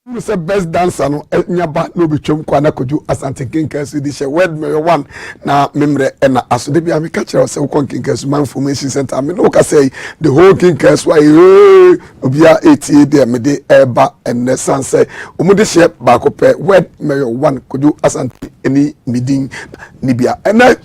You say best dancer no nyaba no be twem kwa na koju Asante Kinkansu di she word me one na memre na asode bia me ka kire say ukon Kinkansu man information center me no ka say the whole Kinkansu ayi obia etie de me de eba enne sanse omude she ba ko pe word me one koju Asante eni midin ni bia ena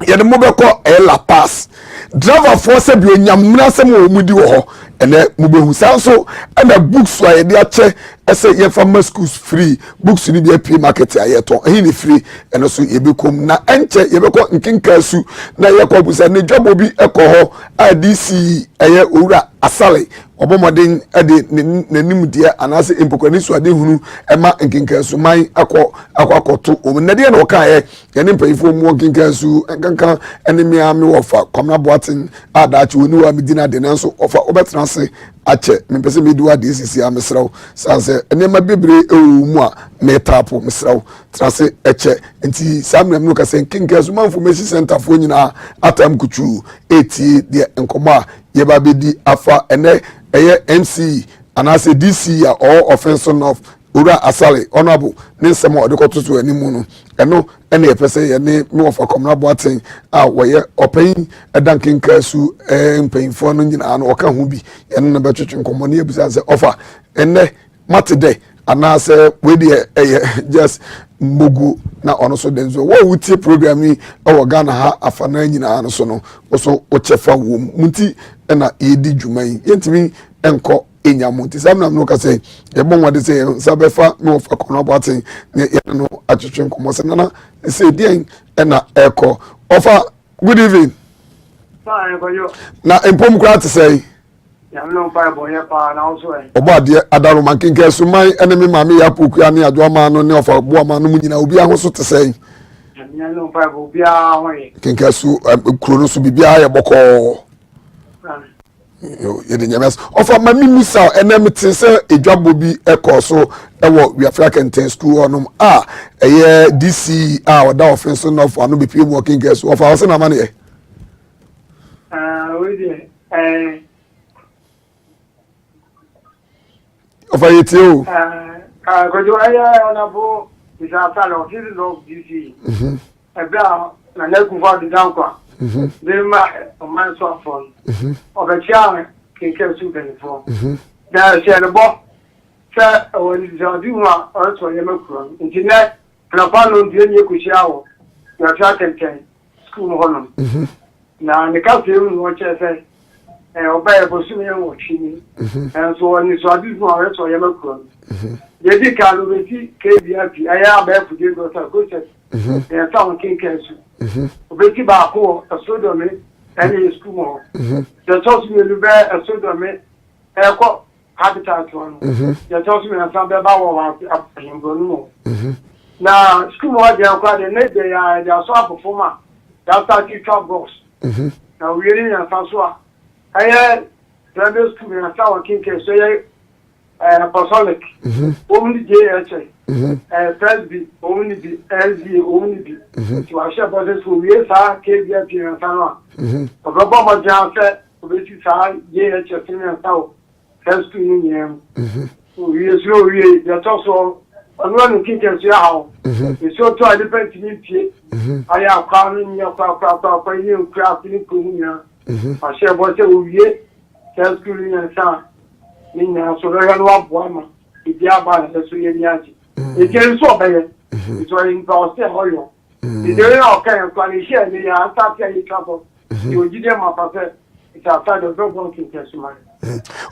yede mo be ko La Paz driver for say bi onyamna sem o mudi wo ho ene mo be hu sanso ena books wa yede ache ese ye farmer schools free books ni be pre market ayeto ehi ni free eno so ye be kom na enche ye be ko Nkinkansu na ye ko busa ne job obi ekoho adc eye owura asale obomoden ade nanim de anase empokani so ade hunu ema Nkinkansu man akoto omnade na oka ye ne mpayifo mu Nkinkansu enkankan enemi ame wofa komna boatin adachi oni wa medina de nanso ofa obetranse ache mepese medu adcc amesraw sanse enema bebre ewumu a metapo mesraw transe eche nti samnam no kase Nkinkansu man information center fo nyina atam kuchu eti de enkomo ye ba bedi afa ene eye MC anase DC or offense of ura asale honorable ne nsemo odekoto to animu no eno ene yepese ye ne me of akomna boaten a woye open edan Nkinkansu mpanyfo no nyina no oka hu bi ye ne betwetwe nkomo ne ebusa se offer ene matede anase we de just mbogu na ono so denzo wo wutie program ni o Ghana ha afana nyina no so no so o chefa wo munti na edi dwuman yentimi enko enyamonti samna no ka say e bon wade say sabefa me of akono boaten ne no atwetwe nkomo se nana say dien na eko offer good evening fine ko yo na empom kra te say ya no pa bo ye pa na so e obade adaro man Nkinkansu man enemi mame ya poku ani adwoma no ne ofa bo ma no nyina obi ahoso te say ya no pa bo bia ho ye Nkinkansu kuro no so bibia ye boko yo ye de nyames ofa mami musa enemi te say edwabo bi ekoso ewo we African school onum eye DC oda offense no of anu be pie mo Nkinkansu ofaose na ma ne we dey ofa yetio ko jo aya ona bo bisa sala o tiri no DC ebra na na ku fa di down kwa de ma o man so afon o be chia Nkinkansu benefo da se le bo se o ni jodi wa o so ye makuro nti na plapa no die ni ku chia wo ya cha tenten school ho no na ne ka fe mu o che se obaye bosu ye wo chini so ni so adu no o so ye makuro ye di ka lo beti KBP aya ba fu de go sa ko che ya ta Nkinkansu obeti ba ko asodo me any school mo the toss me lu be asodo me ko habitat one the toss me na san be ba wo wa ahimbo no na school mo de kwa de ne de ya de so performer that start to box na we really na san so aya private school na sa Nkinkansu ye apostolic omni JH Presby omni bi LZ omni bi to asha body school we sa KBP na sanwa obobo mo jan se obeti sa JH na sawo first school ni yem we ya to so onu Nkinkansu ya hawo so to a different ni pie aya kwa ni kwa ni kwa ni ko ni ya asha body we first school ni sa ninya so re no aboama ibi aba na so ye ni aji e je so obeye so in go se hoyo e de re o kan kwa ni share ni ya ata pia ni trouble yo jide ma pa se ita ta do go Nkinkansu man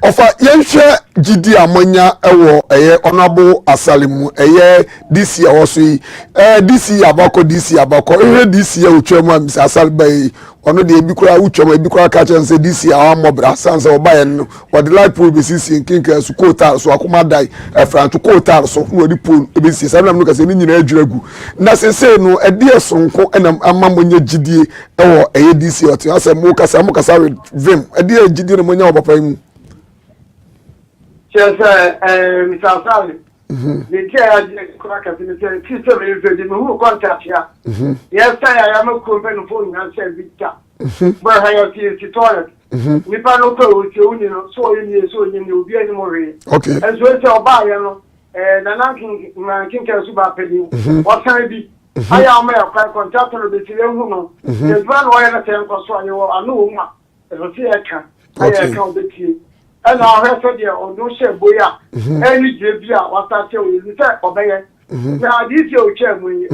ofa yenhwe gidi amanya ewo eye onabo asalimu eye DC awoso yi DC abako DC ya utwemu amisa asalbai ono de ebikura utwemu ebikura ka chense DC awamobra sanse obaye no wode light pool be sisi Nkinkansu kota so akoma dai frantu kota so no di pool be sisi sanam no kase ni nyina adwiragu na sese no ede esonko enam amamonya gidi ewo eye DC otu asem kasa vim ede gidi no monya obapai mu Mr. Sally, the chair crack at the system is the who contact ya. Yes, I am a company phone and said Victor. But I have to toilet. We found no clothes, so in you, so you will be any more. Okay. As well as our buyer, Nana King Suba Penny, what can I be? I am a quite contractor of the Chilean. There's one way at the temple, so I know as a fear can. I account the tea. And now I said, or no share boya, any Jabia, what I tell you, the type of bear. Now, this your chair, when you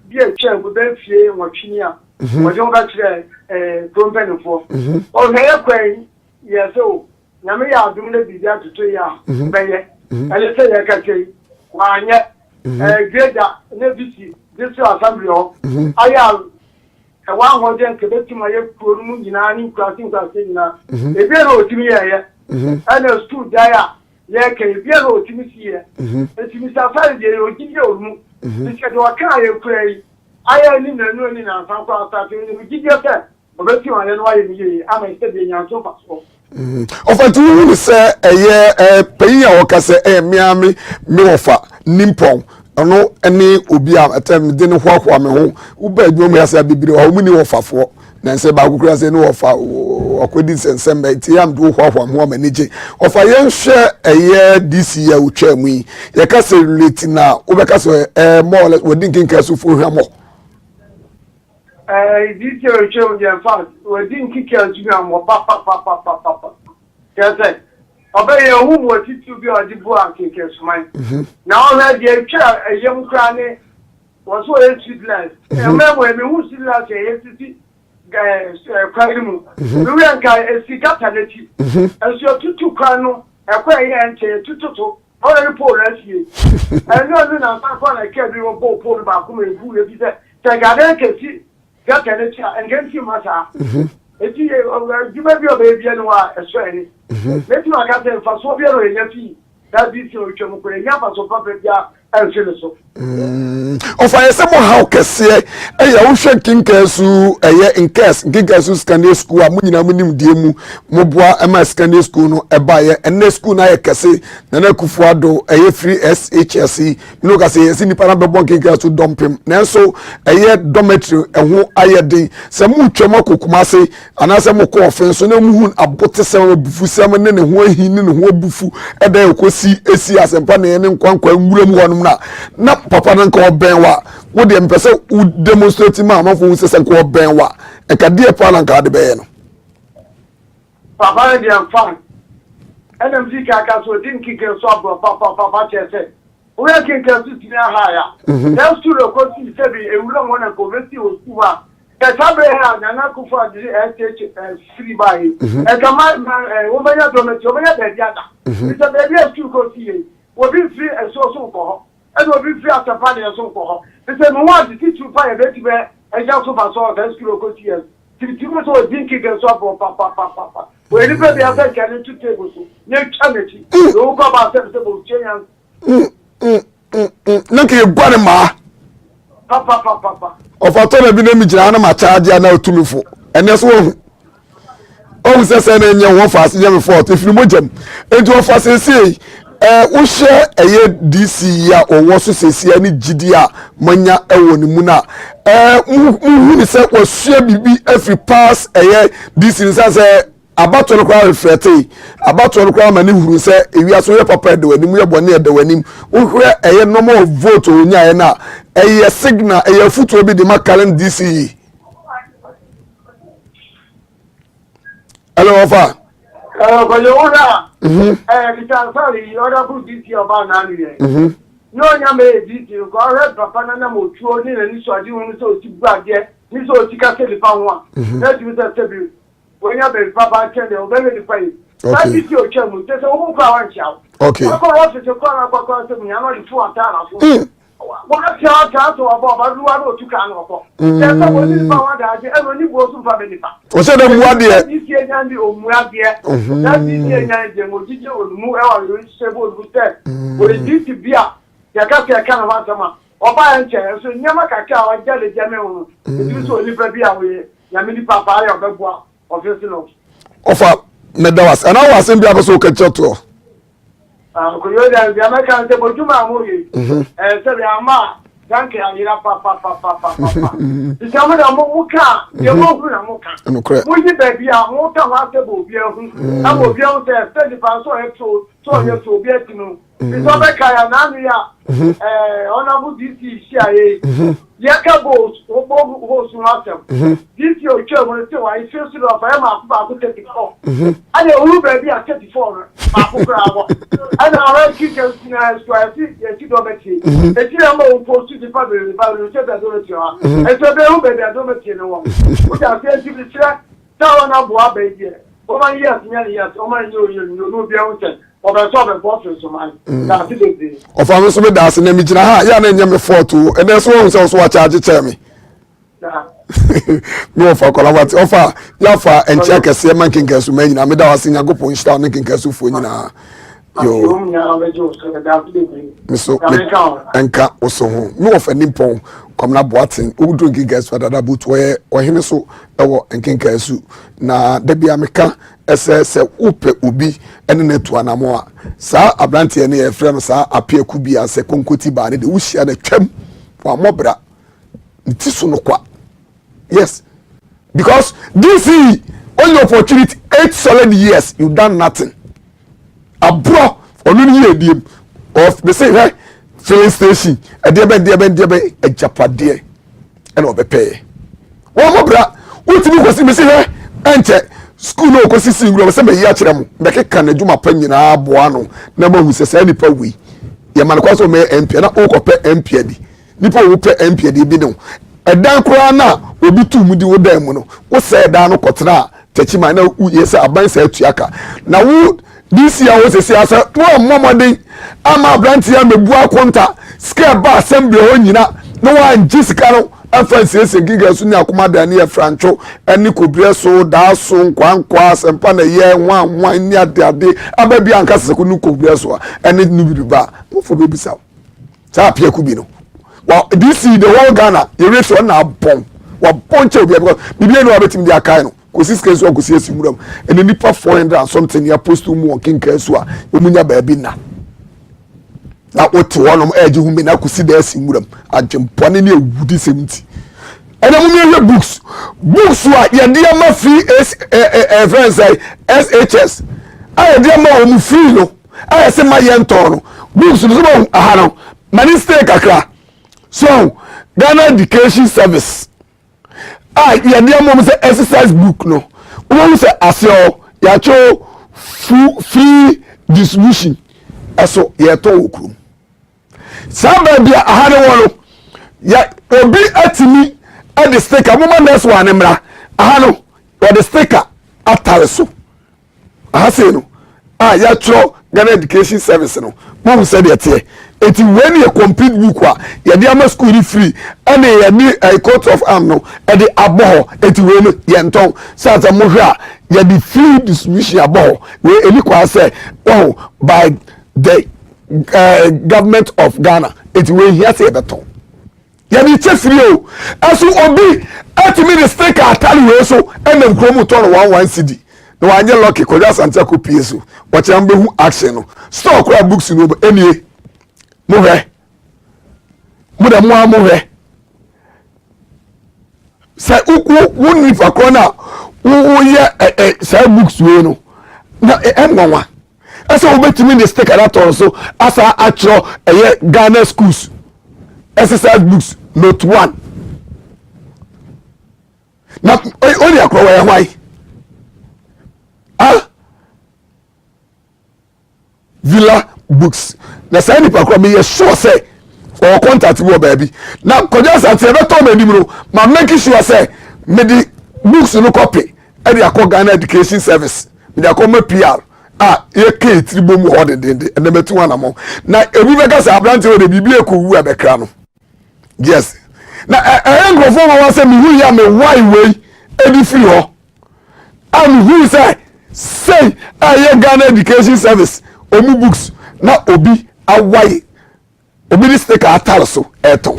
be a chair with them fear or chinia, or don't actually company for. Or hair quay, yes, so. Namia do not be there to 2 years, Bayer. And let's say I can say, why yet, greater, Nebisi, this assembly. I am a 100 Quebec to my Kurumun in any crossing Casina. A bureau to me, and a stood there, like a bureau to me here. And to Mr. Saturday, or give you, because you are kind of pray. I am in the running and some class starting to give yourself. But you are why I'm a steady young so fast. Ofa tu hu se peyin a woka se miami me ofa nimpon ono ene obi a atem de ne hwahwa me ho wo ba adwom ya se bibire o mu ni ofafo na se ba kokura se ne ofa okodi sensem ba ti am do hwahwa me ho manije ofa ye hwe this year utwa mu yi ye ka se relate na wo be ka se more or less we din kinka so fo hwa mo this year change in fact we didn't kick out you am papa yes obey who was it to be on the book and kick mine now already a young cranny was so sweetless remember me who still like a crime we are guy a cigarette as your tutu crano a quay and tutu already poor as you and no no I can't do a ball pull back who is that can see got and get you matter. If you may be a baby and a sweating. Let you get them for so very happy that this your Yapa so puppet and so. Of I somehow can say a ocean king casu a year in case Gigasu Scandal School, Munina Minim Dimu, Mobua, and my Scandal School, no a buyer, and next school I can say, Nana Kufuado, a free SHSC, you know, I say, Sini Panaba Gigas to dump him. Nanso, a year dormitory, and who I day, some Chamako Kumase, and as a moko offense, so no moon a botte some bufu salmon and who he knew who bufu, and they could see as and Panny and Quanqua William na papa nan ko benwa wo de mpese wo demonstrate ma amafo sese ko benwa e ka de pa lan ka de be no papa de am fan NMC ka so din kike so bro papa chese wo ya kike so ti na ha ya that's to the court se be e wuro mo na ko vesti o suwa e sabe ha na na ku fa di SH free by e ka ma wo ba ya do me wo ba ya be dia da se be dia tu ko ti wo bi free e so ko and will be free after party and so forth. They say, no one to teach you fire, baby, and just so far, so that's good years. You must always think you can swap for papa. When you pay the other can to tables, no charity, no go about sensible change. Look at Guanama. Papa. Of a total image, my charge are now to me for. And that's one. Oh, says any young one fast, young fort, if you would them. And to a fast and say, wo share eye DC ya owo so sesi ani gidia manya ewo ni mu na hu ni se wo share bibi every pass eye DC ni say abato no kwa reflete abato no kwa mani huru se ewia so ye papa de wani mu ye bone de wani wo hwe eye normal vote onya ye na eye signal eye futu bi de makalen DC hello ofa But you order, because sorry, you order put this year about 9 years. No, you may this you go ahead, Papa Namo, and so I do so to back there. This was to castle the pound one. That was a tribute. When you have a Papa Chen, they'll very the that is your channel. There's a whole power shout. Okay. I also to call up to me. I'm not before time. What your chance to above? I do to can offer. There's someone power that everybody goes to family. O se dem wa de this year and the omuadie that this year and the mojije olumu e wa yo sebo booster we need to be a ya ka kind of answer oba enche so nyama kaka wa jale jame hu e so lipa bi a we ya me lipa pa ya obegua office no ofa medawas ana wa sem bi abeso ka choto ko yo da bi amaka nte bojuma amoye se bi ama danke anira papa isama da muka ye mo hu na muka mo ji baby a mo ta wa se bo bi ehun na bo bi ehun se the fan so e so ye so bi etinu Isobe kaya nanu ya honorable DC CIA yaka boss obo sunasem DC oche mo te wa ife su do fa ma ku 34 ade uru baby at 34 ma ku kra wo ana ara kike na square feet ye ti do beti e ti am o post di pa be ba ru che be do ti wa e so be hu baby do beti no wo o ja se ti bi tra ta ona bo abeje o ma yes nya yes o ma nyo no bia wo che ọbẹsọbẹ bọfẹ sọmọ dàtí lèdè. ọfà mi sọ mi dàsí ní mi gyina ha yà á nyẹ mi fọ́ọ̀tù ẹ̀dẹ̀ sọ wọn sọ wọ́n charge kyẹ́ mi. mi wọ́n fa kọ́lá wàtí ọfà yà fa ẹ̀nkyẹ́ kẹsíẹ́ mẹ́ kínkẹ́sù mẹ́ nyina mi dá wá sí nyà gópò nhyira ní kínkẹ́sù fún nyina. mi so ẹnka ọsọ ho mi wọ́n fẹ́ nípọ̀ kọ́mínà buwatin owudu kínkẹ́sù adada butu ọ̀hìn so ẹwọ kínkẹ́sù na dẹbi amika ẹsẹ upe obi ẹni netu anamo a saa abranteɛ ne yɛ frɛ no saa apiaku bi asɛ konkoti ba ne de wuhyia na twam wa mɔbra nti so no kwa yes because this only opportunity 8 solid years you done nothing abro onu ni yɛ diem of me say hey filling station ɛdeɛ bɛ ajapadeɛ ɛna ɔbɛpɛ wa mɔbra wotimi kwasi me say hey ɛnkyɛ school no kosi singro se me yi akire mu be keka na dwuma pa nyina aboa no na ma hu se sa nipa wi ye man kwaso me MP na o ko pe MP di nipa wo pe MP di bi no edan kura na obi tu mu di wo dan mu no wo se edan no kotena techima na ye se aban sa atuaka na wo this year wo se asa wo momodin ama branti ya mebu akonta scale ba assembly ho nyina no wa ngisika no afansi giga su ni akomada ni francho eni kobre so da so nkwankwa sempa na ye nwa ni ade ababi anka seko ni kobre so eni nubiriba mo fo be bisa sa pia ku bi no wa this the whole Ghana you reach on na bom wa ponche obi because bibia no abetim dia kai no kosi skesu akosi esimuram eni nipa 400 and something ya post mu kinka su a omunya ba bi na na ote wonom eje hu me na kusi da esimuram agempone ne ewudi 70 ena mu me books a ye dia ma free friends SHS ay dia ma o mu free no ay se ma ye nton no books no so aha no mani stay kakra so Ghana Education Service ay ye dia ma se exercise book no wo se asio ya cho free distribution eso ye to okrum samba bia ahare wono ya obi atimi at the sticker mama nurse wa nemra ahano or the sticker atare so ahase no ya tro Ghana Education Service no mo say dey tie eti when you complete book wa ya dey am school free and ya ni a coat of arm no e dey aboho eti we no ye nton sa mo hwa ya the free distribution aboho we eni kwa say oh by the government of Ghana eti we here say beton ya ni chefiri o aso obi atimi the sticker atali we so enam kromu ton 11 cedi no anye lucky ko ja santa ko pieso wacha mbe hu action no store kra books no enie mo he mo da mo amohe sa uku woni fa kona wo ye sa books we no na enwanwa asa obetimi the sticker that also asa atro Ghana schools exercise books note 1 na only akro we why Villa books na say ni pakro me ye sure say or contact wo baby na koja say be to me nim no ma make sure say me the books no copy e dey akọ Ghana Education Service me dey akọ me PR ye ke tribo mu ho de na metu wana mo na ebi be ka say abrante we de bibie ko wu abekra no yes na engrofo wa say me hu ya me why way edi free ho am who say Ghana Education Service omu books na obi awai obi di sticker atal so eto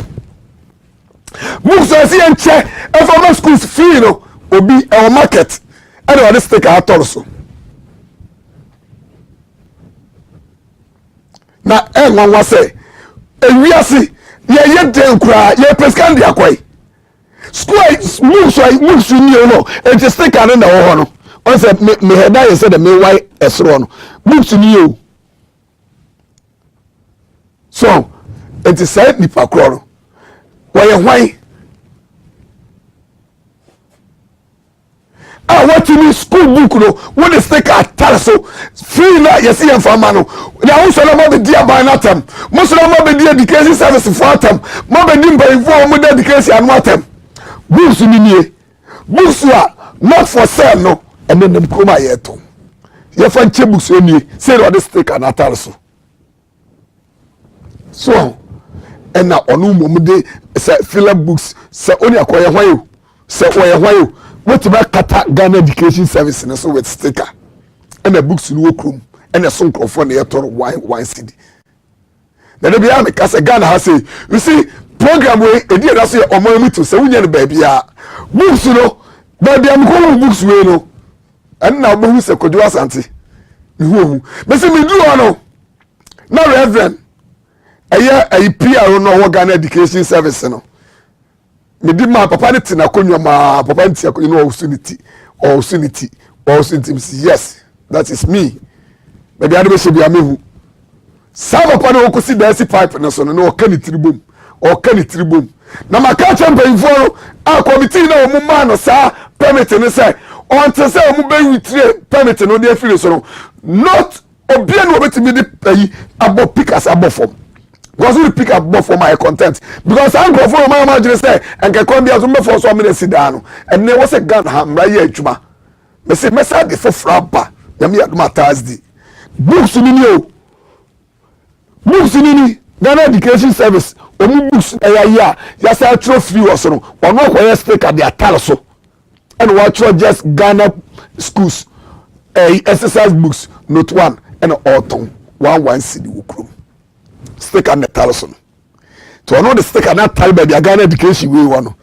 books as ye nche from schools free no obi e market and the sticker atal so na enwa say ewiase ye den kura ye prescan dia kwai school books ni no e sticker na wo no on say me head I said me why esro no books ni o so it is said nipa kroro why why what in school book no when they stick at so free na yes see for man no na who so na be dia ban atam mo so na be dia education service for atam mo be dim by for mo education anu atam books ni nie books are not for sale no and then them come here to you fan che books ni say what they stick at atal so and na onu mo de say fill books say oni akoye hwan yo say oye hwan yo what about Kata Ghana Education Service and so with sticker and the books in workroom and a song of one wine city. Then be a because Ghana has say you see program way a dear that's your money to say we baby books you know baby I'm going books we know and now who say could you asanti who but say me do no now reverend a year a PR no Ghana Education Service no me di ma papa ne tina konwa ma papa ntia you know opportunity yes that is me baby ade be she bia mehu sa papa ne okosi dasi pipe na so no ka ni tribom na maka champion info a committee na omu ma no sa permit ne say on te say omu be witire permit no dey free so no not obia no betimi di ayi abo pickers abo form because we pick up both for my content because I'm going for my imagine say and can come be as me for so many sit down and there was a gun ham right here adwuma me say me say the for fraba na me aduma Thursday books ni Ghana Education Service omu books ya say trophy was no one no stick at the atal so and watch just Ghana schools exercise books note 1 and autumn 1 city wukrum stick and Talson. To know the stick and not tell by the Ghana Education we want.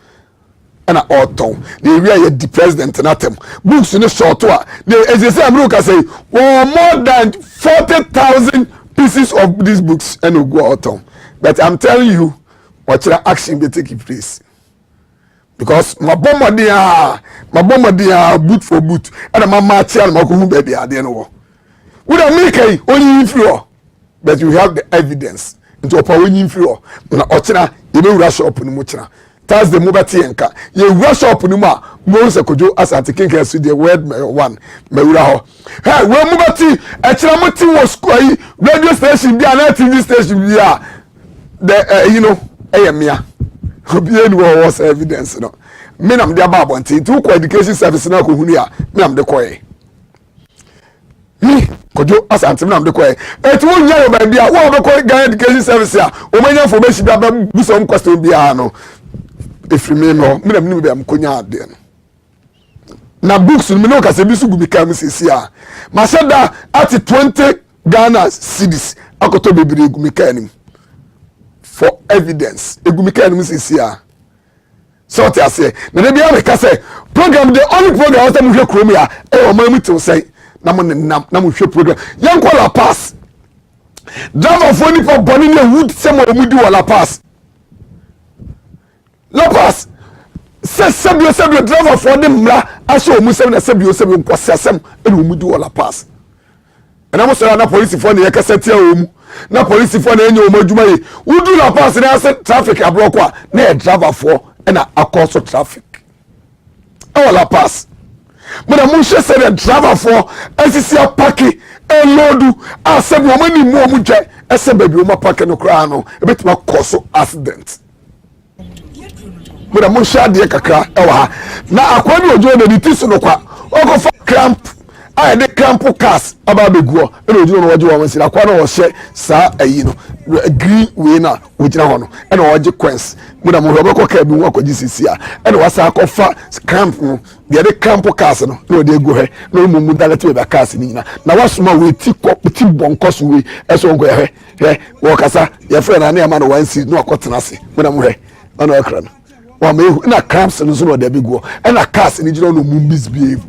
And autumn, they really the president and at them. Books in a short tour. As you say, I'm looking say, more than 40,000 pieces of these books and will go autumn. But I'm telling you, what action will take place. Because my bomber there, boot for boot, and my match and my baby at the end of war. Would I make only if you but you have the evidence into a power in floor na ochina you be rush up no muchina that's the mobile enka you rush up no ma mo se kojo asante kinka so the word one me wura ho hey we mobile e kira moti wo school radio station bia na TV station bia the you know eyemia obi eni wo was evidence no me nam de aba abonti to ko education service na ko hunu ya me nam de koye me kojo asante me nam de koye etu nya yo ba bia wo be ko Ghana Education Service a o manya information bia ba buso question bia no efrime no me nam ni bia mkonya ade no na books me no ka se bisu gubi kam sisi a ma sheda at 20 Ghana cedis akoto bebiri gumika anim for evidence egumika anim sisi a so te ase na de bia me ka se program the only program was them hwe krom ya o ma mu to say na mo hwe program yan ko la pass driver for ni for boni na wood se mo mu di wala pass la pass se bio driver for dem mra aso mu se na se bio nko sesem e mu di wala pass na mo so na police for na yakasa tia o mu na police for na enye o madwuma yi wudu la pass na se traffic abroad kwa na driver for na akoso traffic e wala pass mona mo hye se the driver for asisi apaki elodu asebi o mani mu o mu dwe ese baby o ma paki no kra no e betima koso accident mona mo hye de kakra e wa ha na akwa bi ojo na ditiso no kwa okofa cramp I de cramp cars aba beguo e no ojo no woje wa nsira akwa no wo hye sa ayi no green we na wojina ho no e no woje quench mona mo robeko ka bi wo akwaji sisi a e no wasa akofa cramp no de cramp cars no no de egu he no mu dalete be cars ni nyina na wasoma we ti bonkos we eso ngo he wo kasa ye friend na na ma no wansi no akotena se mona mo he na okra no wa me na cramps no so no de beguo e na cars ni jino no mu misbehave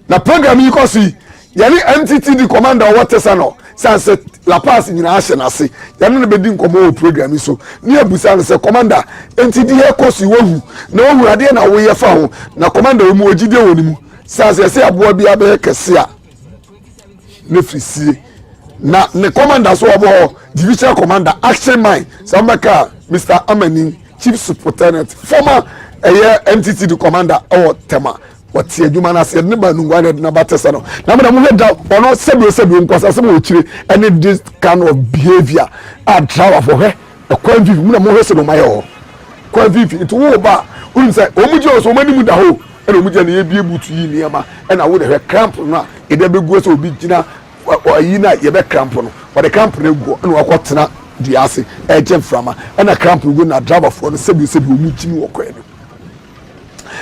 na program yi ko si yani MTTD commander whatesa no sanse la pass nyina ahye na se yani no be di nkomo program yi so ni abusa se commander MTTD he ko si wohu na wohu ade na wo ye fa ho na commander mu ogide woni mu sanse se aboa bi abe kese a ne frisie na ne commander so obo divisional commander action mind Sambaka Mr. Amani chief superintendent former MTT the commander or Tema what adwuma na se ne ba nungwa na batesa no na me mo da ono sebio nkwasa se mo chire any this kind of behavior a driver for her e kwa vivi mo na mo hwese no mayo kwa vivi it wo ba un say omuji oso mani mu da ho e na omuji na ye bie butu yi niama e na wo de hwe cramp no a e da begu so obi gina yi na ye be cramp no wo de cramp na egu na wakotena di ase e je frama e na cramp go na driver for no sebio omuji ni wo kwa no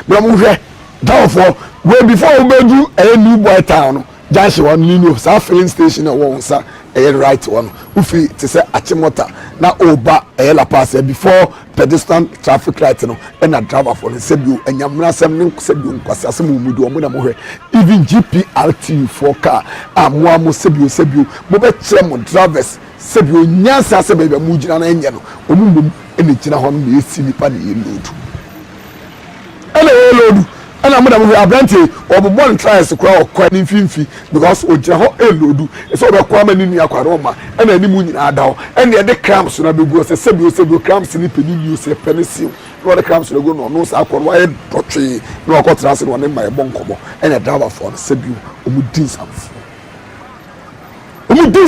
me mo hwe therefore way before we do a new boy town just one new south filling station one sa a right one ufi to say achimota na oba a la pass before pedestrian traffic light no and a driver for the sebu and yamna sem sebu kwasa sem mu do mo na mo hwe even GPRT for car amwa mo sebu mo be chere mo drivers sebu nyansa se be mu gina na enye no omum ene gina ho no esi nipa na ye load ana mo da mo abranti obobon trials kura okwa ni mfimfi because ogira ho elodu so be kwa mani ni akwaro ma ana ni mu nyina adawo ene de cramps na begu se sebi cramps ni peni ni se penicil no de cramps no go no sa akwaro wa dotwe no akọ trans no ne ma e bonkomo ene driver for sebi omudin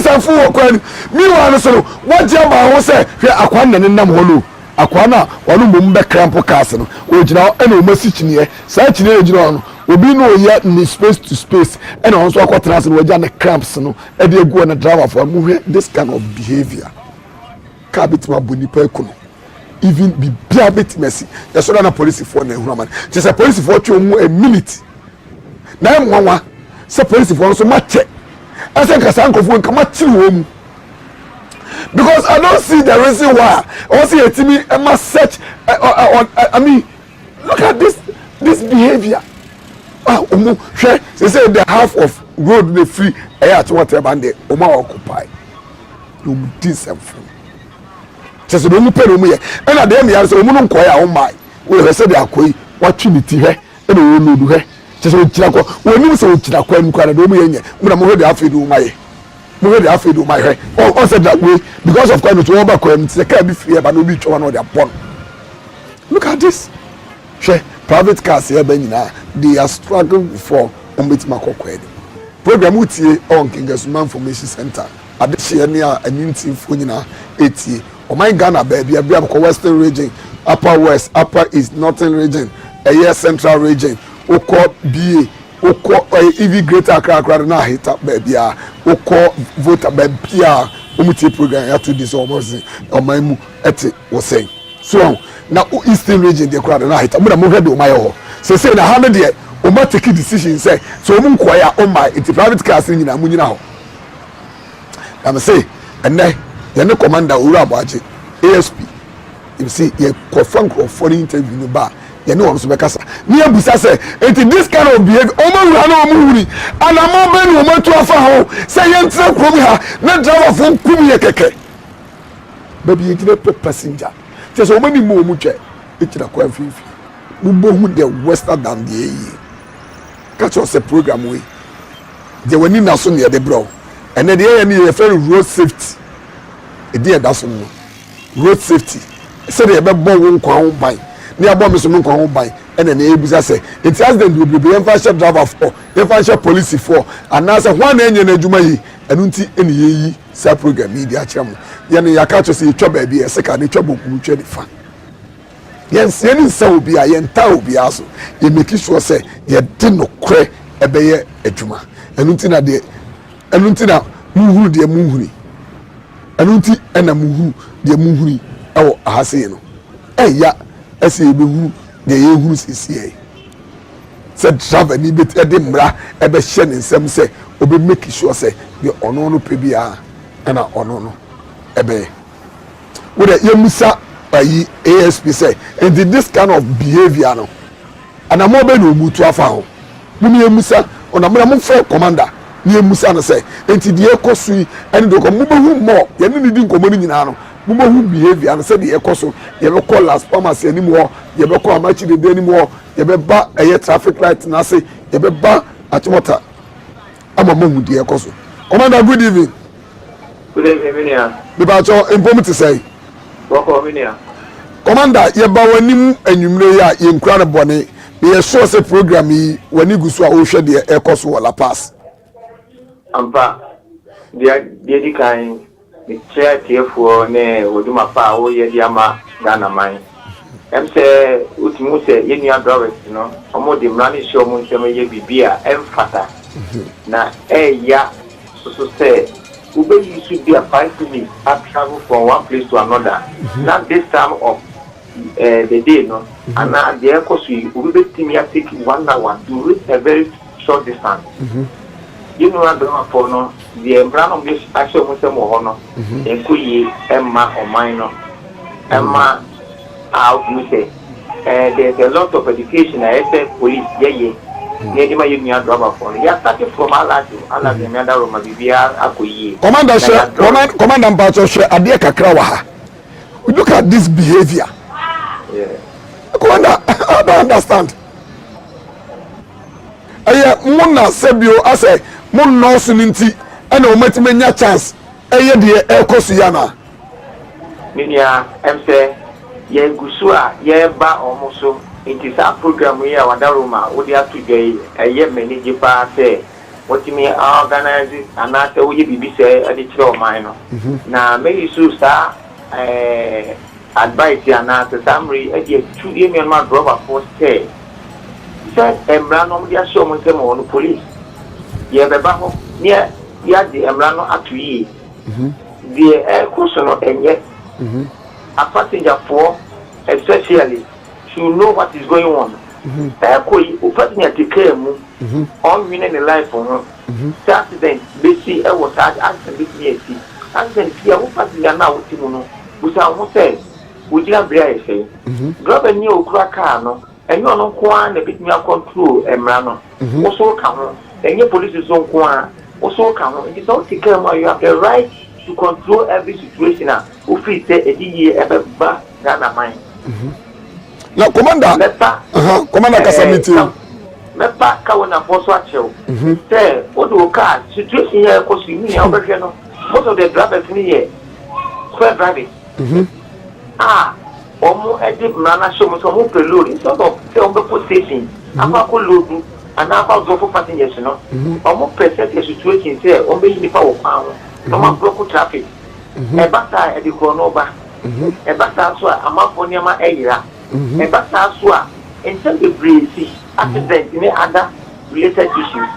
sanfu okwa ni mi wa no so wajia ma ho se hwe akwa nne nam ho lo akwana wanu mum be cramp cars no ogina ena o masi chiniye sa chiniye ogina no obi no ya ni space to space ena on so akotrans no ogina cramps no e de egu na driver for mu this kind of behavior ka bitima boni pa ekuno even be bia bit mercy the so na police for na ehuna man je say police for twa mu a minute na nwanwa say police for so mache ase kasa nkofo nka mache wo mu. Because I don't see the reason why. Also, I must search. I mean, look at this behavior. They say the half of road they free. At whatever and they occupy. You disapprove. Just don't pay no more. And at the end, you say, "We don't quite on my." We say they are quite opportunity here. And we will do here. Just we chila kwa. We know so chila kwa mukwana domu yenye. Muna muhe de afi do my. Muhe de afi do my here. All said that way because of course to over kwa mti. Can't be free but no be chwa no they are born. Look at this. She private cars here benina. They are struggling for umbiti makokwe. Program utie on Kingasuma Information Center. Adeshe ni a anyinti fonyina eti. O my Ghana baby abia ko Western region, Upper West, Upper East, Northern region, Central region, oko BA, oko EV Greater Accra na hita baby a, oko voter baby a, umuti program ya to this almost o my mu eti wo say. So na Eastern region de kra na hita. Mo na mo hwe de o my ho. Say na ha me de o ma take decision say so mo nko ya o my eti private cars ni na mo nyina ho. I'm say ene yene commander Uru Abaje ASP you see ye confront for interview no ba yene won so be kasa ni abusa say it this kind of behavior o ma wura na o mu wuri ana mo be ni o ma tu afa ho say ye ntre krom ha na driver fo kum ye keke baby ye gire passenger just o ma ni mo mu twa e kira kwa fifi mo bo hu the western than the ye catch us a program we je wani na so ne de bro and then the ye friend road safety e that's no road safety say they be born won kwa ho ban ne abon me so no kwa ho ban and then e busa say it has them will be infantry driver for infantry police for and now say one enye na adwuma yi enu nti ene yi sa program media kire mo ye ne yaka cho say twa ba bi e se ka ne twa boku twa ni fa yen se ni sa obi a yen ta obi aso ye make sure say ye de no kre e be ye adwuma enu nti na de enu nti na muhuru de muhuri anunti ena muhu de muhuri ewo ahase no eya ese ebehu de yehuru sisi se driver ni bet e de mra e be hye ne nsem se obe make sure se de ono no pe bia ena ono no ebe wo de yemusa ayi ASP say and this kind of behavior no ana mo be no mutu afa ho mu yemusa ona mo fe commander ni emusa no say enti de ekosu eni do ko mu behu mo ye ni di nkomo ni nyina no mu behu behavior no say de ekoso ye be call last pharmacy ani mo ye be call amachi de ani mo ye be ba eye traffic light na say ye be ba atimota ama mo mu de ekoso. Commander, good evening. Good evening. Bibacho impom to say. Welcome in here. Commander, ye ba wanim enwumre ya ye nkura ne bone. Ye sure say program yi wani gusu a wo hwe de ekoso wala pass. Ampa. Dia di kan the chair for ne woduma pa wo ye dia ma Ghana man. Em say utimu say ye nua drivers no. Omo de mrani show mo nsem ye bibia emfata. Na ya so say you should be a 5 minutes to travel from one place to another. Not this time of the day, no. And now the aircourse will be take 1 hour to reach a very short distance. You know what I'm for no. The brand of this actual Muslim honor, and Kuyi, Emma or minor. Emma, how you say, there's a lot of education. I said police, yeah. Commander, Commander Mpacho share adie kakra wa ha. Look at this behavior. Yeah. Commander, I don't understand. Eye muna sebio ase mun no suninti ena o matime nya chance eye de ekosu ya na. Minia emse ye gusu a ye ba omoso. It is a program here at Wadaruma, what you have today, a year many pa say, what you may organize it, and after we be say a little minor. Now, maybe so start advice and after summary, a year 2 years, my brother for stay. Said, Embrano, they are showing them on the police. You have a battle near the Embrano at 2 years. The air cushion and yet a passenger for, especially. To know what is going on. Ekoi upati ya tikemu on winning the life for her. Accident basi e was accident basi accident here upati ya na utimuno. Usa mo say ujia bria ese. Driver ni okura car no enyo no ko an na bit me control emra no. Oso ka ho. Enye police so ko an oso ka ho. It is all tikemu you have the right to control every situation. Who feel say ediye ebe ba Ghana mind. Now, Commander, Commander Kasamiti. Mepa kawana boso achew. Say, what do car situation here cause you me over here no. Most of the drivers here square driving. Omo edip nana show mo so mo preload instead of say on the station. Apa ko load and apa go for passengers no. Omo present the situation say on be nipa wo kwan. Omo block traffic. E bata e di ko ba. E bata so amafo niama eyira. And that's also in terms of breathing, accident, any other related issues.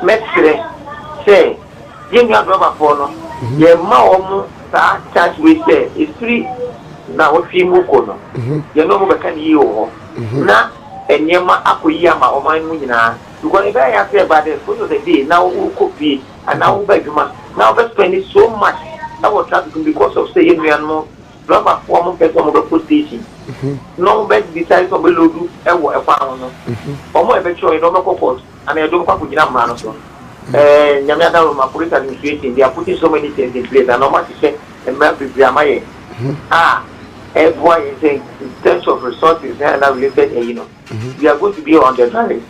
Mestre say, give me a rubber for your mom, chance we say, is free now. If you move on, you know, we can you now, and Yama Akuyama or my Munina. You want to buy about the foot of the day now, who could be, and now beg you now, we're spending so much our traffic because of saying we are more. Rubber form person of the station. No bed decides on the load and what a pound. Or more eventually, no court, and I don't put in a man or so. Yamada, my police administration, they are putting so many things in place, and no much to say, and map is Yamaye. Everyone is saying, in terms of resources, and I related, you know, we are going to be on the drive.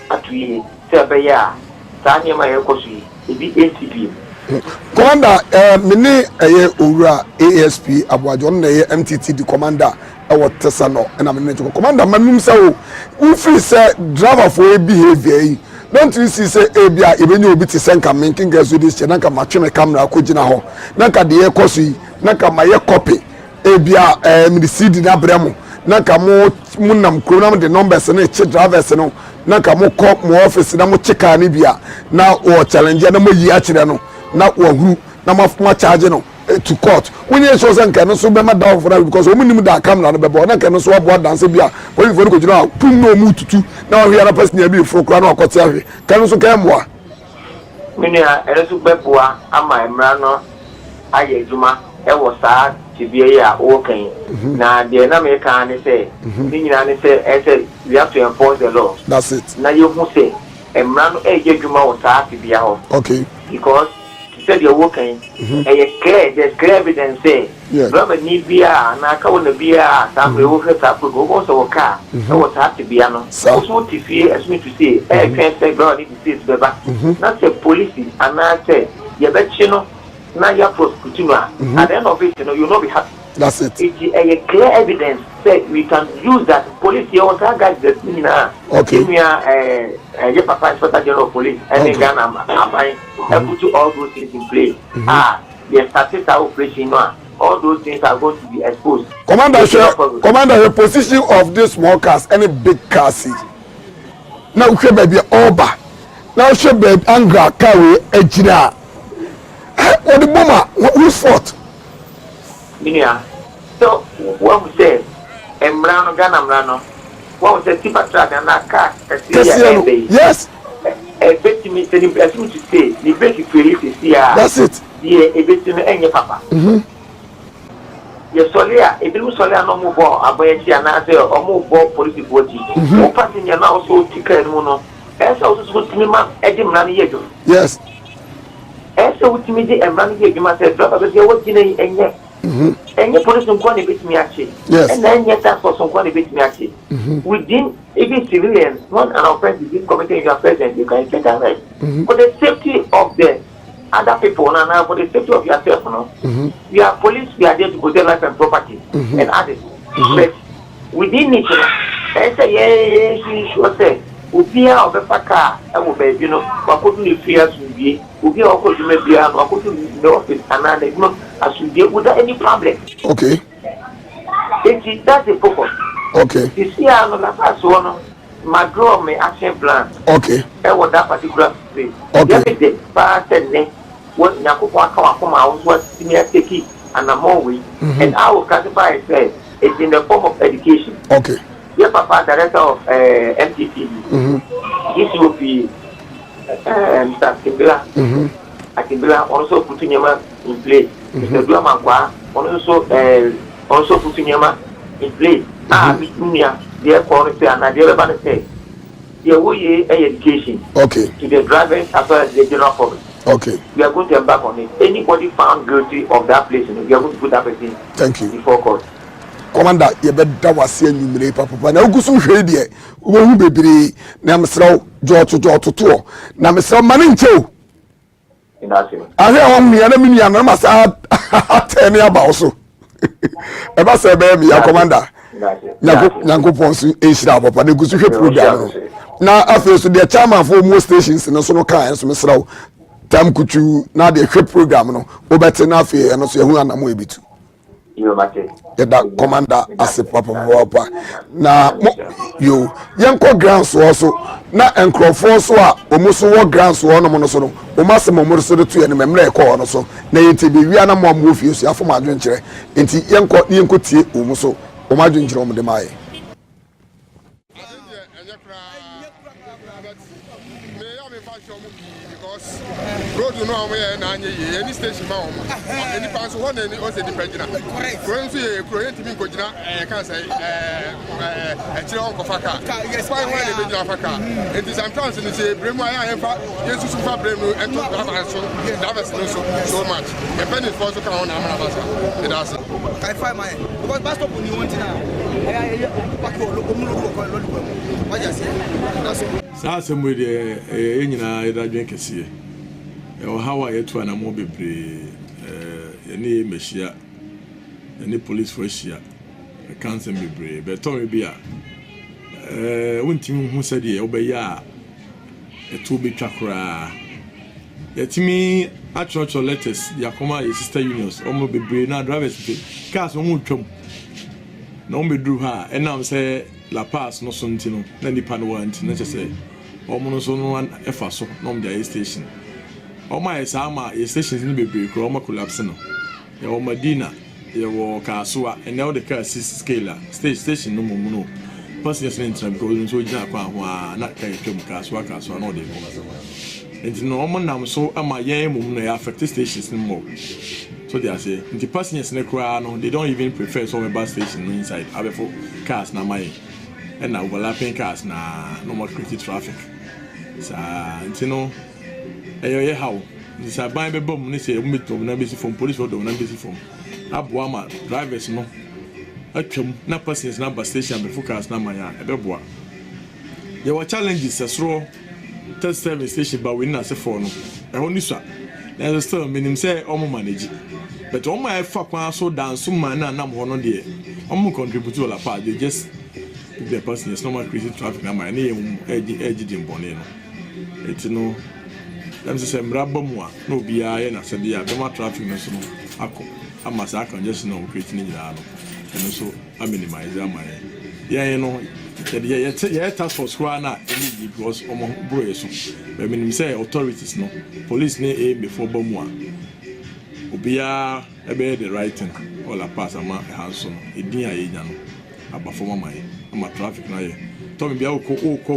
At we say, yeah, Tanya, my Kosi, it be ATP. Commander, mini owura ASP Abuajo na MTT the commander what Tesano and I'm in commander manum say who feel say driver for behavior don't you see say ebia even you be to send come making girls with this nanka matwe camera ko gina ho nanka de ekoso yi nanka maye copy ebia me CD na bremo nanka mo munam kronam the numbers na che drivers no nanka mo cop mo office na mo cheka ni bia na o challenge na mo yi a kire no na wahuru na mafuma charge no to court when you so say kan so be ma down for that because omunim da camera no be bo na kan so abo dance bia when you go jina pum no mu tutu na we na person ya bi fro kra na okote ahwe kan so kan moa minia elesu beboa ama emra no aye juma e wo sa tibie ya o kan na de na me kan ni say ni nyina ni say we have to enforce the law. That's it. Na you hu say emra no e je juma wo sa tibia ho. Okay. Because said you're working and there's clear evidence say Robert need beer and I call the beer some workers up to go also a car so what's have to be also to fear as me to say I can't say God need to see the back not say police and I say you bet you know, now you are prosecuting. At the end of it, you know, you'll not be happy. That's it. It's a clear evidence that we can use that police here on that guys that you know. Okay. We are your papa inspector general of police and then Ghana and put all those things in place. The statistical operation now. All those things are going to be exposed. Commander, the position of these small cars, any big cars. Now, we baby Oba. Now, she baby Angra carry Ejina. What the bomber? Who's fault? Yeah. So, what we say, Emrano, Ghana, Mrano, what we say, Tipa Track and that car, yes. A bit to me, to say, the break you feel is here. That's it. Yeah, a bit to me, and your papa. Yes, Solia, if you Solia no more, I buy a answer or more political body. No passing your now so ticket mono. As also good to me, man, Eddie Mani. Yes. As so to me, and Mani, you must have dropped a what in and yet. And your police don't want to beat me actually. Yes. And then yet that's for some quality beat me actually. Within even civilians, one and our president is committing your president, you can get that right. For the safety of the other people and for the safety of yourself, no? We are police, we are there to protect life and property and others. But within it, I say, yeah, sure say, Ubia of the Paka, I will be, you know, what couldn't you fear to be? Ubia or could you maybe have or could you the office and I as you deal without any problem. Okay. That's the focus. Okay. You see, I'm on the first one. My draw my action plan. Okay. I want that particular place. Okay. The past and what Nakupa come out was senior take it and I'm always and I will classify it as it's in the form of education. Okay. Your papa, director of MTTV. This will be Mr. Akimbila also putting your man in place. Mr. Duamankwa also putting your man in place. Their quality and the other say, the way education to the drivers as well as the general public. Okay. We are going to embark on it. Anybody found guilty of that place, we are going to put that person before court. Commander, you better was seeing you, Mire Papa. Now, go some shade here. Who be be Namsrow, George to Namsrow Manincho. I hear on me, enemy, and I must add 10 years about so. Ever say, baby, your commander. Nanko Ponsu, Asia, Papa, the Gusu program. Now, after the chairman for most stations in the Sono Car and some Srow, Tam Kuchu, now the ship program, no, Obetenafi, and also who are Namuibitu. That commander as a papa na you yanko grounds also na enkrofo so a omuso wo grounds wo no so no o masemo mo so to ene memre e ko no so na yiti bi wi ana mo amofie so afo ma adwenkyere enti yanko tie omuso o ma adwenkyere o mo de mai road no am here na anye ye any station ma o any pass one any o se dependina kro nso ye kro yenti mi kojina kan say chire on kofa ka why when dey be faka it is sometimes in say bremu aya fa yesu su fa bremu ento driver so much the penny for so kan on amana basa it has I find my because bus stop ni want na back o lo mu lo why just that's saa semwe de nyina edadwen kese e how are to na mo bebre any machia any police for shia cancer bebre but to be a wontim hu said e obeya e to be twakra yetimi atrocho letters yakoma e sister unions omo bebre na drivers cars omo twom na omo bedru ha enam say La Paz no sontino na nipa no wanti na chese omo no so no efa so no mdia station omo esa ama stations ni bebre kro omo collapse no ya o Madina ya wo Kasua and all the car scale station no mumu no passengers in tram ko so jina kwa ho na kai twem Kasua no de ko enti no omo nam so ama yen mumu no ya affect stations no more. So they are saying the passengers in the crowd, no, they don't even prefer some bus station inside. Abefo cars na my and now overlapping cars na no more creating traffic. So you know, how this a buy be bomb. They say we meet na busy from police road na busy from. Abuama drivers no. Atwam na passengers na bus station before cars na my ebeboa. There were challenges as through test service station but we na say for no. E honi so There's still minimum say manage. But all my fuck so dance some man and I'm one on the contribute to all part. They just the person is normal crazy traffic na my name edge in Bonino. It's no them say mrabomwa no bia na said ya be traffic no so akọ amasa congestion no create ni nyina no. And also I minimize my yeah task force na because bro so but minimum say authorities no police ne aim before bomwa obia ebe the right thing all pass ama hanso no edin ayenya no abafoma mai ama traffic na ye to me bia ko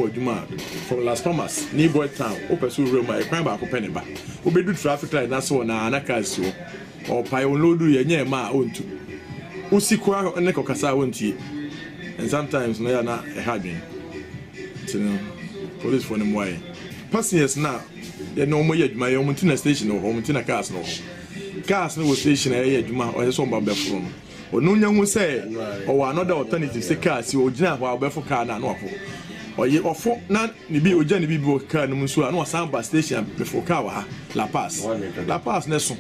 adwuma from Las Palmas ni boy town o pursue road mai kwan ba ko pene ba obedu traffic light na so na anaka so o pai on load ye nya ma ontu usikwa ne ko kasa wonti and sometimes no ya na e hadwen tino police for them why passengers na ye no mo ye adwuma ye mo tina station no mo tina cars no cars no station e adwuma o so mba befro no onu nya hu say o another alternative say cars o gina ho abefo car na no ofo o ye ofo na ni bi o gina bi car no so na o samba station before car wa La Paz ne so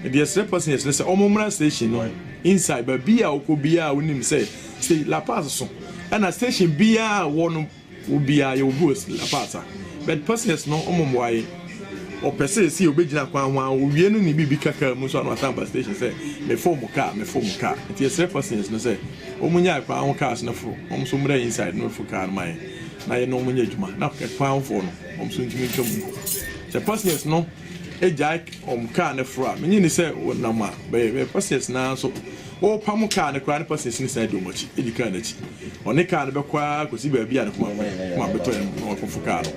the extra passengers say o momra station no inside but bia o ko bia onim say La Paz so and a station bia won bia ye bus La Paz but passengers no omomwaye o pese si obegina kwa ho owie no ni bibi kaka mu so na samba station say me form car it is passengers no say omunya kwa ho cars na fro so mra inside no fro car mai na ye no omunya adwuma na kwa ho fo no so ntimi twam the passengers no ejai car na fro a menyi ni say na ma be passengers na so o pam car na kwa na passengers ni say do mochi edika na chi one car na be kwa kosi ba bia na kuma beto no fo car no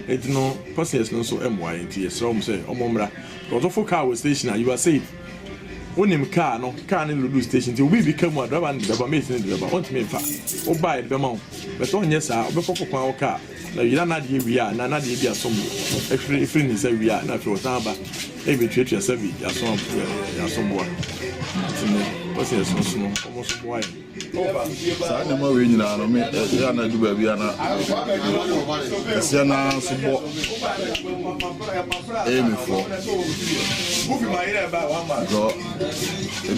it no passengers no so MY nti so say omomra because for car was station you are safe onim car no lulu station ti obi become a driver and driver mate and driver want me fa o buy the amount but on yes ah obi for kwa car na you na dey we are na dey bia som every ni say we are na for tamba e be treat yourself ya som boy passengers no so almost boy sa na ma we nyina no me ya na du ba bia na sia na so bo me for go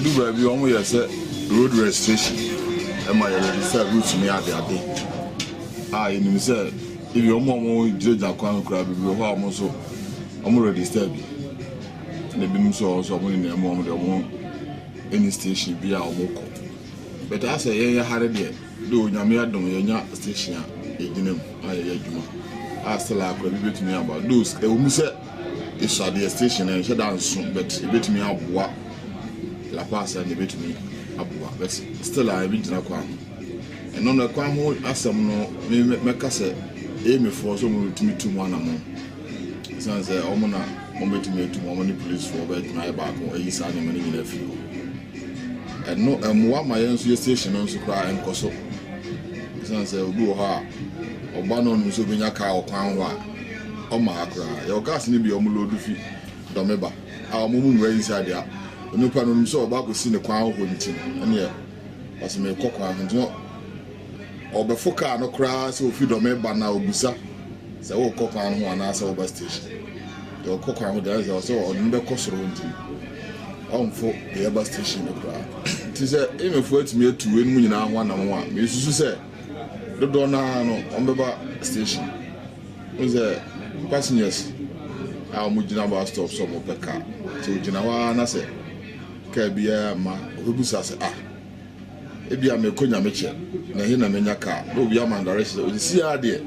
du ba bi omo ye se road registration e ma ye register route ni ade ni se if you omo jeja kwan kra bi ho omo so omo register bi na bi mu so omo ni na omo de omo any station bi a omo ko but I say yeah hard there do nyame adom yenya station a edinem aye adwuma asela akwa bi betumi about those e mu se isa the station and she dance but e betumi aboa La Paz and e betumi aboa but still I be gina kwa and no kwa ho asem no me ka se e me for so mu betumi tu mu anamo san say omo na mo betumi tu mo ni police for bet na e ba ko e isa ne me ni na fi and no mwa my station on so cry and koso san say obi wo ha oba no no so benya ka okwan ho a o ma akra your gas ni bi o mu lodu fi do meba a o mu mu inside dia no pa no so oba ko si ne kwan ho ntin ene e as me kokwa ho oba foka no kra so fi do meba na obusa say wo kokwa ho ana say oba station do kokwa ho there so o no be kosoro ntin for the bus station tis a for it me to win me now one on one. Miss say the donna no on the station was the passengers. Our Mujina bus stop some of the car to Jinawa and I say, Cabia ma Rubusa say, if you are me conya meche, Nahina menya car, no be a man direction with the sea idea.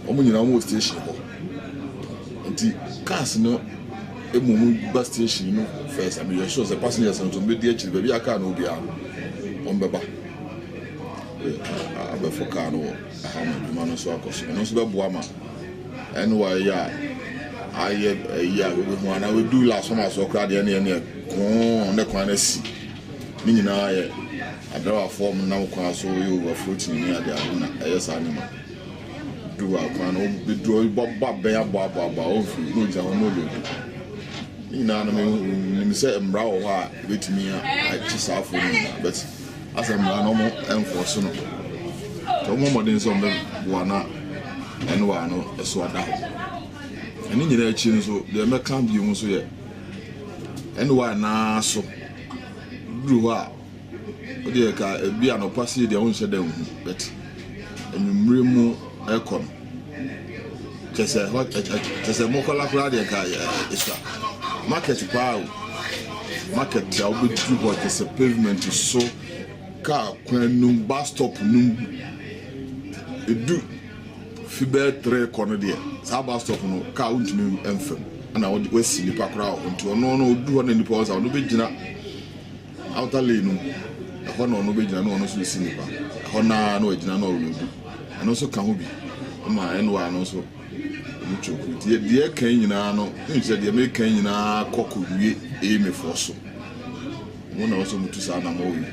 Omunina station. And the cars no. Bus station, you know, first. I mean, sure the passengers and to be the actually baby. I can't know the on Baba. I be for car no. How much man so cost? And also the Buama. And why, yeah, one I will do last summer so crowd any on the corner see. Meaning I draw a form now, so you were fruiting near the arena. Yes, animal. Do I can be drawing Bob Bear Baba, no, no. Ina na me say mbra wo ha betimi a chisafo ni but as mbra no mo enforce no to mo modern so mbe wana enwa no eso ada ho eni nyina achi no so de me kan bi mu so ye and why na so do what the ka be an opposite the own said them but and remo econ just a hot just a mokola crowd is market power market will be too what is a pavement is so car when bus stop num do fiber 3 corner there so bus stop no car won't me enfem and I would see the crowd into no do on any pause no be gina outer lane no be gina no so see nipa hona no gina no lu and also can be ma enwa no so muchoku die kan nyina no nse die me kan nyina kokko wie e me foso mo na so mutu sa na mo wi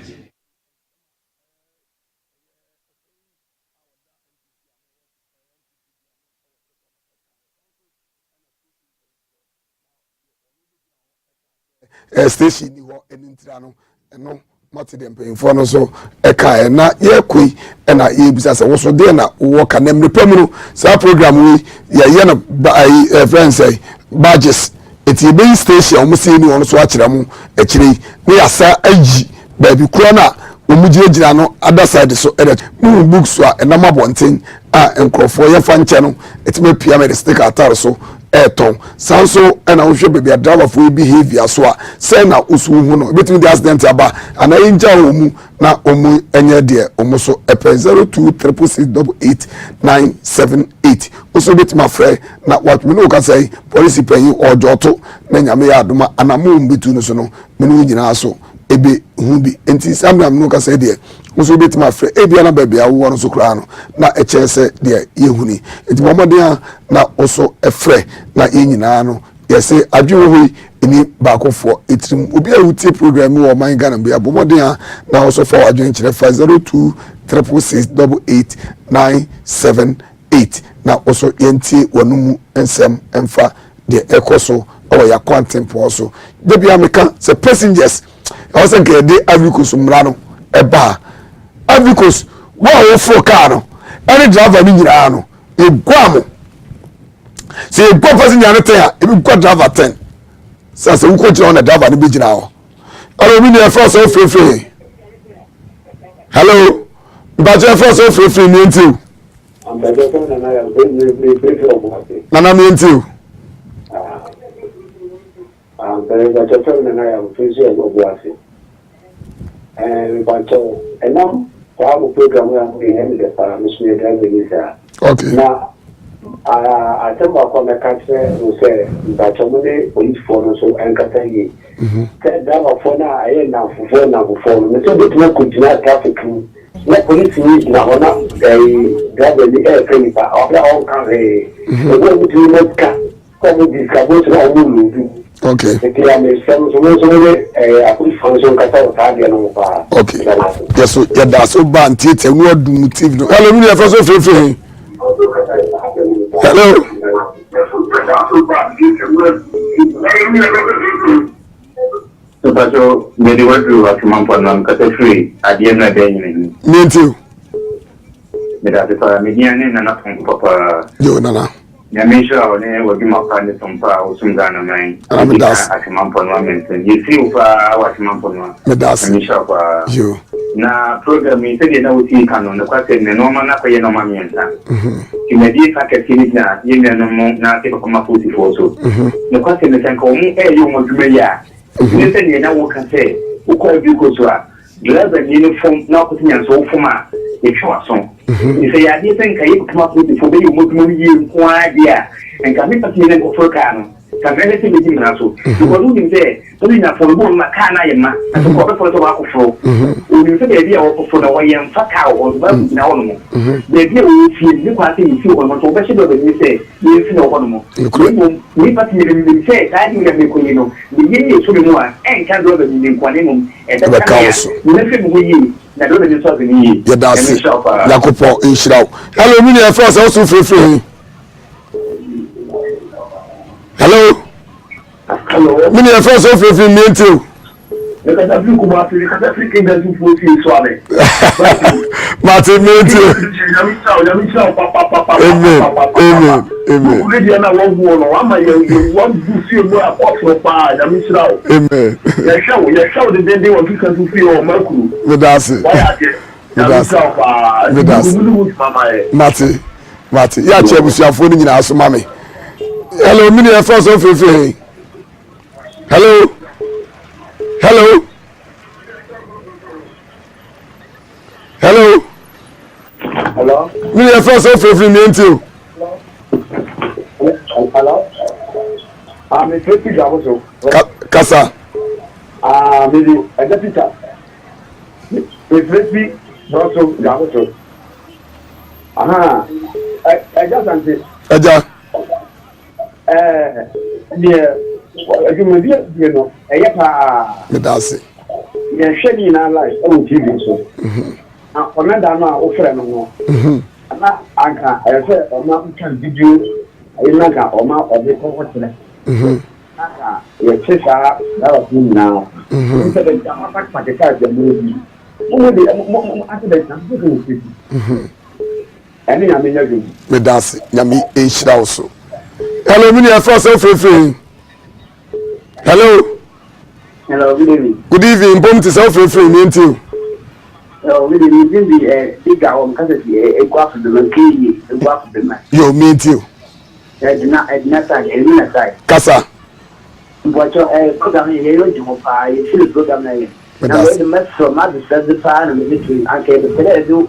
station ni ho enintira no eno mate dem payinfo no so eka na ye koi na ye bisa se wo so de na wo ka na mrepam no sa program we ye na friends say badges eti be station o mo se ni won so a kire mu a kire ni asa aji ba bi kura na o mu gire no other side so mu books so na mabonten a enkrofo ye fa nche no eti me pia me stick atar so eton sanso na wo hwe bebia driver for behavior so a say na usu hu no betimi the accident aba ana inja omu na omu enye de omu so epe 0236688978 oso betimi afre na what me no ka say police penyi ojoto na nyame ya adoma ana mo mbitu no so no me no nyina so ebe hu bi enti samram no ka say de oso betimi afre ebia na bebia wo no so kra no na echese de yehuni enti momoden na oso efre na yenyina no yese adwo ho ni baakofo etrim obi a wutie program wo man Ghana bia bomoden na oso for adwo nkire 0236688978 na oso yentie wanumu ensem emfa de ekoso o ya content so de bia meka se passengers I say ke de Avicos mra no eba Avicos wo for car no any driver ni nyira no egwamo se go passenger no 10 e bi go driver 10 say we ko jira on driver ni bi jira ho oro mi ne first so free hello but your first so free ni ntiu nana mi ntiu very much a friend and I am physio of Boise. And but and now our program we have the Miss okay. Now I tell my comment who say that somebody police phone so and Katagi. That phone I am now for phone now before. So that no could not traffic. No police need now a driver the air train of their own country. The one between the car. Come this car goes to all. Okay. Okay. Yes, so yeah, that's so bad. Theater, we are doing TV. Hello, me the first free. Hello. So, Pacho, maybe what do you want to cut free at the end of the day? Me too. That's a median and not from Papa. Yo, Nana. Yamisha or ne will be my friend from Power Sundana mine. I'm a das. At Mamponwa, you see what Mamponwa. Medas. You. Na program is a no tea canon, the question, and no man up a no mammy. You may be like a finish now, you know, not take a comma 44. The question is, I call me, hey, you want to me, yeah. Listen, you know what can say, who call you go to her. You have a uniform, not putting your soul for my. If you are so, you say, I didn't come up with the for you, you idea, and can make a feeling of a can. Can anything with him also? You were looking there, putting up for one Macana and to cover for tobacco flow. When you say the idea of for the way and fuck out or now, the idea will feel you can't see you on what you say, you know one more. We but you say, I think that you know, the year to the more and can't do the Quanimum and the council. Nothing we. Yeah, that's it. Yakopo Inshirao. Hello, me the first also free. Hello. Hello. Me the first also free me too. Because I feel kuma fi because I feel king that you for fi so ame. Martin Menti. Amen. Who dey na one go no am you one do see no apart pa na mi sra o. Amen. Ya show the day one fi kan to fi o makuru. Me that's it. Mati, ya che busuafo ni nyina so mame. Hello, mini e first of all. Hello. Hello. Hello. Hello. Mini e first of all ni enti. Hello. Me Freddy Jamoso. Kasa. Me Peter. Me Freddy Jamoso. Aha. Eja sante. Eja. Adwumadi die no ɛyɛ paa medase yɛhwɛ ni na live on TV so na ɔnada no a wofrɛ no no na anka ɛsɛ ɔma nkan video ɛna ka ɔma ɔde kɔkɔtere na yɛkye saa na ɔtumi nyinaa sɛ bɛ jama pakpake ka adwamu bi mo de ate bɛ jama ko ko fi ɛne nyame nya dwom medase nyame ɛnhyira wo so. Hello, mini e first of all. Hello. Hello, good evening. Good evening. Bom to self free me enti. Oh, we dey be big hour because e go after the key, e go after the man. Yo, me enti. Edna side. Kasa. But program here you do pa, you feel program na here. Now the mess from my the plan and military and the do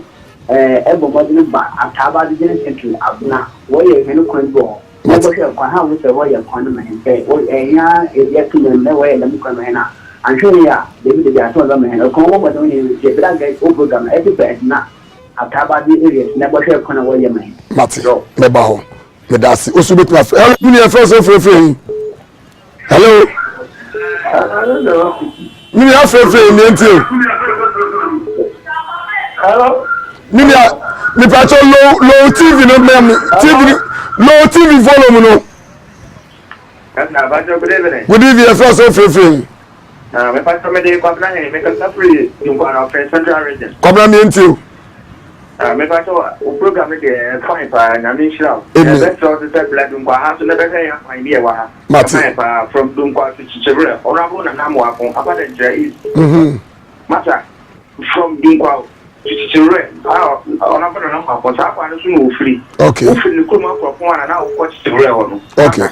ebo model ba ataba the entry abna. Why you no coin go. Never sure how we say why you coin man. O enya e ya to me why you coin man na. And sure ya, David dey aso them man. Ko mo do ni je bra guys o program every bed na ataba the areas never sure coin why you man. Mati. Me ba ho. Me dasi. O su bit na. Hello, me first of free. Hello. Hello. Mini afefe mi enti o. Hello. Mini mi pa cho low TV no me TV low TV volume no. Na ba jo good evening. Good evening first of free. Me pa so me dey kwabla here me ka free in kwa Central Region. Kwabla mi enti o. Me pa so o program dey fine pa na me shira. Best of the blood in kwa ha so na be say ya fine be wa ha. Fine pa from Dunkwa to Chichebure. Honorable na namu akon apart there is. Matter from Dunkwa to Chichebure. Honorable na namu akon sa kwa no so no free. Okay. O free ni kuma kwa na o kwa Chichebure ho no. Okay.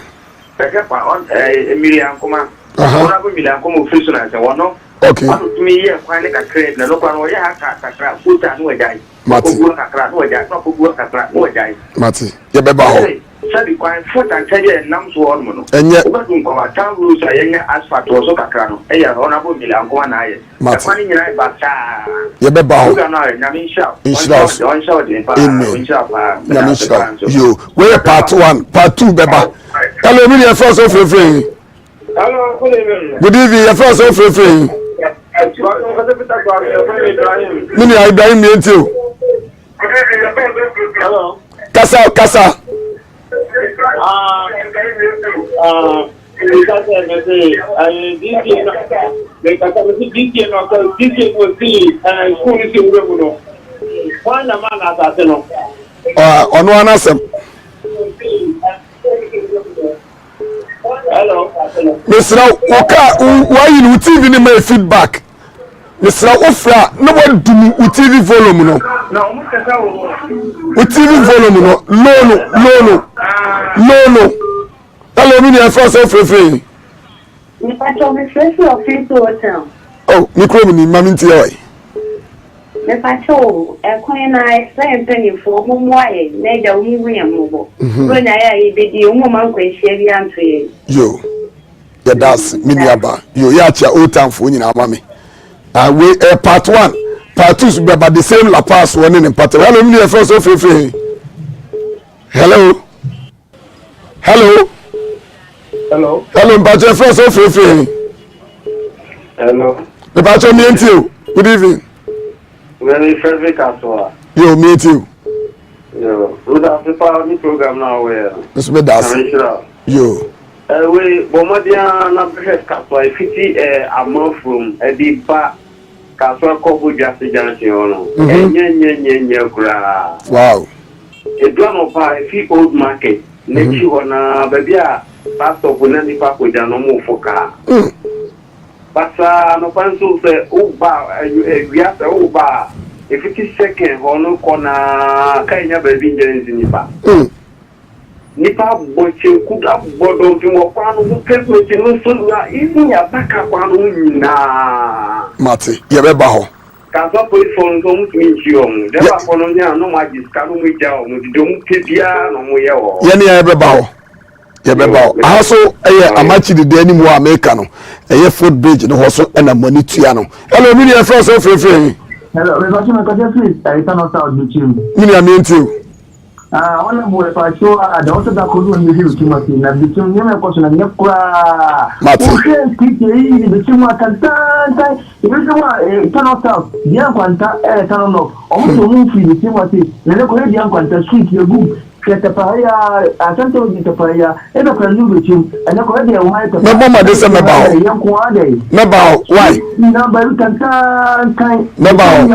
Peke pa on Emilian kuma. Honorable Emilian kuma free so na se wono. Okay. Ano tumi ye kwa ne kakre na no kwa no ye ha kakra futa no wajai. Mati. Kakra no wajai. No kugu kakra no wajai. Mati. Ye beba ho. Sabi kwa futa ntaje nam so wono no. Enye. Ubadun kwa town rules ayenye asphalt wo so kakra no. Eya Honorable Emilian kuma na ye. Mati. Kwa ni nyina ba ta. Ye beba ho. Uga na na mi sha. Inshallah. Inshallah. Yo, where part 1, part 2 beba. Hello, me your first of free. Hello, good evening. Good evening, your first of free. Mini Ibrahim mi enti o. Hello. Kasa. Ono anasem. Hello. Misra oka why you TV ni my feedback. Misra ofra no one do TV volume no. No, mo kasa wo. TV volume no. No. Hello, me the first of free. Me pacho me fresh office hotel. Oh, me chrome ni mami nti oi. Me pacho ekwan na explain penny for mo moye na ja wo mu yam mo. Bro na ya e be di mo man kwahia bi anto ye. Yo. Yeah, that's me ni aba. Yo, ya chia old time for nyina mami. We part 1, part 2 be about the same la pass one in part. Hello, me the first of free. Hello, Mpacho first of free. Hello. Mpacho me and you. Good evening. Very Frederick Aswa. Yo, me too. Yo, good afternoon. Program now where. Let's be that. Yo. We Bomodia na press Castle fiti a month from a deep bar Castle Coco Justice Junction. Nye kura. Wow. A drum of a few old market. Nechi wana baby pastor kunani pa kuja no mo foka. Basa no panso se uba wiase uba. If 50 seconds hono kona kanya baby njenzi nipa. Nipa boche kuda bodo timo kwano muketwe tino sunna izi ya baka kwano nyina. Mate, yebeba ho. Kaso police phone so mutimi omu. Deba kono nya no magiska no mija omu didom kebia no mo ye wo. Yene yebeba ho. Yebeba ho. Aso eye amachi de ani mu America no. Eye foot bridge no ho so na money tua no. Hello, me dey first so free. Hello, we got you please. I cannot out the team. Me dey mean to. One boy for sure the also that could do with Timothy na the team name question na nyakura. Mate. Okay, kiti the team can stand. If you cannot out, dia kwanta cannot no. Omo mu fi the Timothy. Na ko dia kwanta sweet you good. Kete paya asanto ni paya ebe kwa nyu team. Na ko dia o mai to. Na bomba de se meba ho. Yanko ade. Meba ho. Why? Na ba you can stand kai. Meba ho.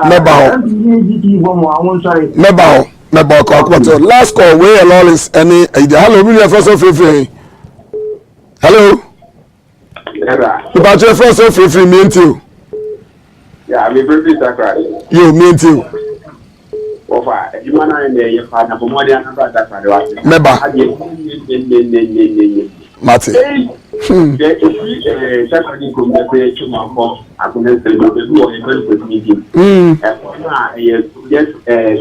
Meba ho. Meba ho. Last call, where all is any. Hello, me first of free. Hello. About your first of free, me too. Yeah, me baby sakra. You me too. Ofa, you man na dey your father for more than that father. Meba. Mate. Sakra ko me ko chuma ko akune se do be wo e ko meeting. Yes,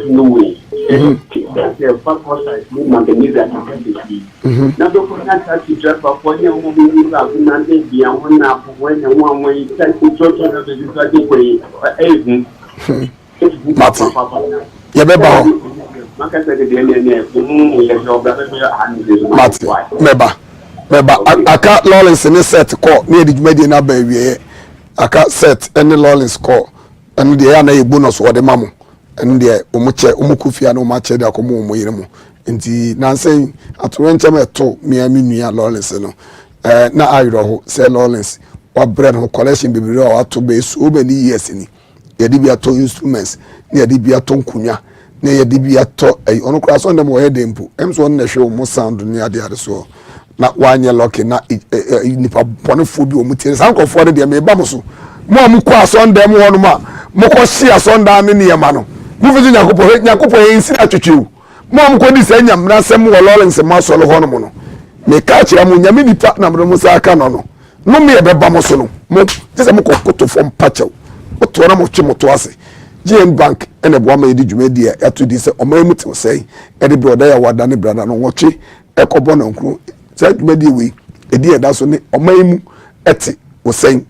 no way. The purpose is movement and music and now don't have to dress for when you move out and then be on one up when one way you can control the way. Meba, aka Lawrence in set call near the Medina baby. Aka set any Lawrence call and the ana bonus or the mamu. And the Umukufia no match the Akomo Moyemo. Inti Nansen at one time I told me a minia Lawrence. Na I say Lawrence, what bread on collection be or to be so many years in Yadibia to instruments, near Dibia Tonkunya, near Dibia to a on class on them where they impo. M1 the show more sound near the other so. Not 1 year lucky, not nipa pony food or materials. Uncle for the me bamusu. More mukwas on them one ma. Moko see us on down in the Yamano. Moving Yakupo instead of you. Mom could send yam Nasem or Lawrence and Marshall Honomono. May catch a Munyamini partner Musa Canono. No me a bamosono. Just a moko from Pacho. What to Ramo Chimotoase. GM Bank and a woman did you media at to this or may say, Eddie brother, what Danny brother no watch it, Echo Bono crew. Said media a dear that's on it or may eti was saying.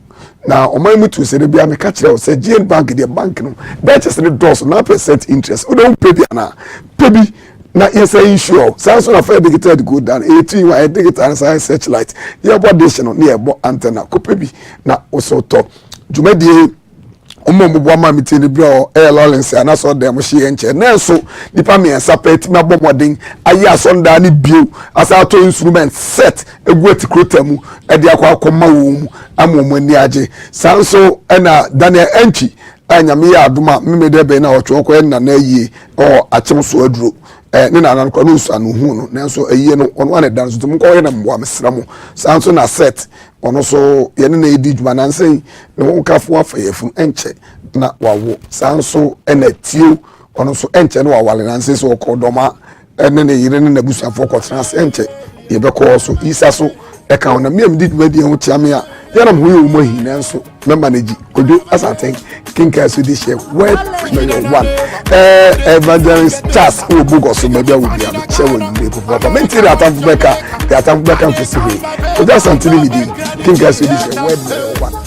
Now, on my to say, be a catcher, say, GM Bank, the bank, no, that's just the doors, 9% interest. We don't pay na, pay not yes, I sure. Sounds of a digital good than 18, I digital and science searchlight. Yeah, what additional near antenna, could na also talk. Jumedi. Umma meeting the bro Lawrence and I saw them she enche na so nipa me sapet na bomodin aya sonda ni bio as auto instrument set egweti krotamu e de akwa akoma wo mu amomo ni age sanso na Daniel Enchi anyame ya adoma me de be na otwo ko na na yie o achim so aduro ni na nan ko no su anu hu no nanso ayie no ono ane dan so tum ko ye na mbo amsramo sanso na set ono so ye ne na edi djuma nansen ne won kafo afayefum enche na wawo sanso ena tio ono so enche no wawale nansen so ko doma ene ne yire ne na busuafo ko trans enche ye be ko so isa so e ka ona miam di djuma di ho tiame a ye na mo ye mo hi nanso me manage kojo asanten kinka so di share web number 1 evangelist Charles Obugoso maybe I will be able to share with you papa mentira atamfubeka ya atamfubeka mfisiwe kojo asanten mi di kinka so di share web number 1